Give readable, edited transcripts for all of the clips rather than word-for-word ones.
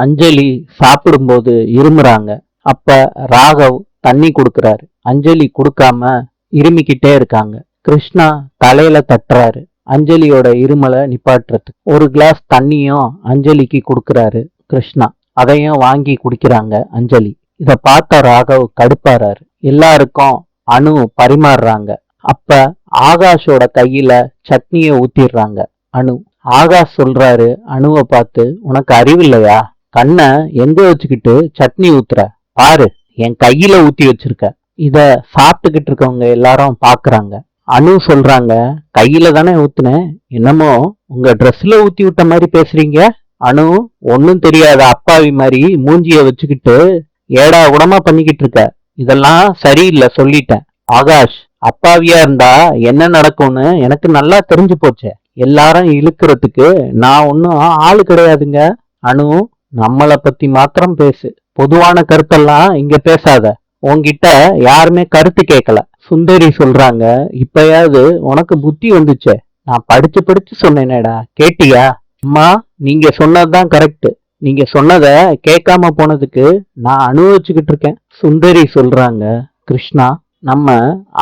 அஞ்சலி சாப்பிடும்போது இருமுறாங்க. அப்ப ராகவ் தண்ணி கொடுக்கறாரு. அஞ்சலி கொடுக்காம இருமிக்கிட்டே இருக்காங்க. கிருஷ்ணா தலையில தட்டுறாரு அஞ்சலியோட இருமலை நிப்பாட்டுறதுக்கு. ஒரு கிளாஸ் தண்ணியும் அஞ்சலிக்கு கொடுக்கறாரு கிருஷ்ணா. அதையும் வாங்கி குடிக்கிறாங்க அஞ்சலி. இத பார்த்த ராகவ் கடுப்பாறாரு. எல்லாருக்கும் அணு பரிமாறுறாங்க. அப்ப ஆகாஷோட கையில சட்னிய ஊத்திடுறாங்க அணு. ஆகாஷ் சொல்றாரு அணுவை பார்த்து, உனக்கு அறிவில்லையா? கண்ணை எங்க வச்சுக்கிட்டு சட்னி ஊத்துற? பாரு, என் கையில ஊத்தி வச்சிருக்க. இத சாப்பிட்டுக்கிட்டு இருக்கவங்க எல்லாரும் பாக்குறாங்க. அணு சொல்றாங்க, கையில தானே ஊத்துனேன், என்னமோ உங்க ட்ரெஸ்ல ஊத்தி விட்ட மாதிரி பேசுறீங்க. அணு, ஒன்னும் தெரியாத அப்பாவி மாதிரி மூஞ்சிய வச்சுக்கிட்டு ஏடா உடமா பண்ணிக்கிட்டு இருக்க. இதெல்லாம் சரியில்லை சொல்லிட்டேன். ஆகாஷ், அப்பாவியா இருந்தா என்ன நடக்கும்னு எனக்கு நல்லா தெரிஞ்சு போச்சே. எல்லாரும் இழுக்கிறதுக்கு நான் ஒன்னும் ஆளு கிடையாதுங்க. அணு, நம்மள பத்தி மாத்திரம் பேசு, பொதுவான கருத்தெல்லாம் இங்க பேசாத. உன்கிட்ட யாருமே கருத்து கேட்கல. சுந்தரி சொல்றாங்க, இப்பயாவது உனக்கு புத்தி வந்துச்சே. நான் படிச்சு படிச்சு சொன்னேனேடா, கேட்டியா? அம்மா, நீங்க சொன்னதுதான் கரெக்ட். நீங்க சொன்னத கேட்காம போனதுக்கு நான் அனுபவிச்சுக்கிட்டு இருக்கேன். சுந்தரி சொல்றாங்க, கிருஷ்ணா, நம்ம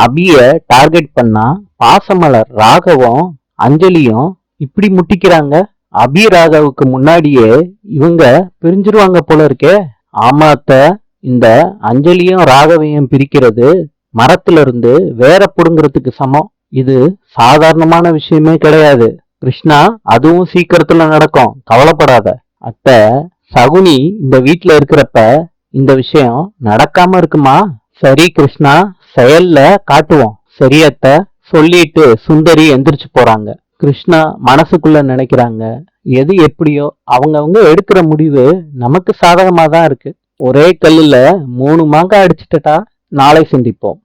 அபிய டார்கெட் பண்ணா பாசமலர் ராகவும் அஞ்சலியும் இப்படி முட்டிக்கிறாங்க. அபி ராகவுக்கு முன்னாடியே இவங்க பிரிஞ்சிருவாங்க போல இருக்கே. ஆமாத்த, இந்த அஞ்சலியும் ராகவையும் பிரிக்கிறது மரத்துல இருந்து வேற புடுங்கிறதுக்கு சமம். இது சாதாரணமான விஷயமே கிடையாது கிருஷ்ணா. அதுவும் சீக்கிரத்துல நடக்கும், கவலைப்படாத. அத்த, சகுனி இந்த வீட்டுல இருக்கிறப்ப இந்த விஷயம் நடக்காம இருக்குமா? சரி கிருஷ்ணா, செயல்ல காட்டுவோம். சரியத்த சொல்லிட்டு சுந்தரி எந்திரிச்சு போறாங்க. கிருஷ்ணா மனசுக்குள்ள நினைக்கிறாங்க, எது எப்படியோ அவங்கவங்க எடுக்கிற முடிவு நமக்கு சாதகமா தான் இருக்கு. ஒரே கல்லுல 3 மாங்காய் அடிச்சுட்டா. நாளை சந்திப்போம்.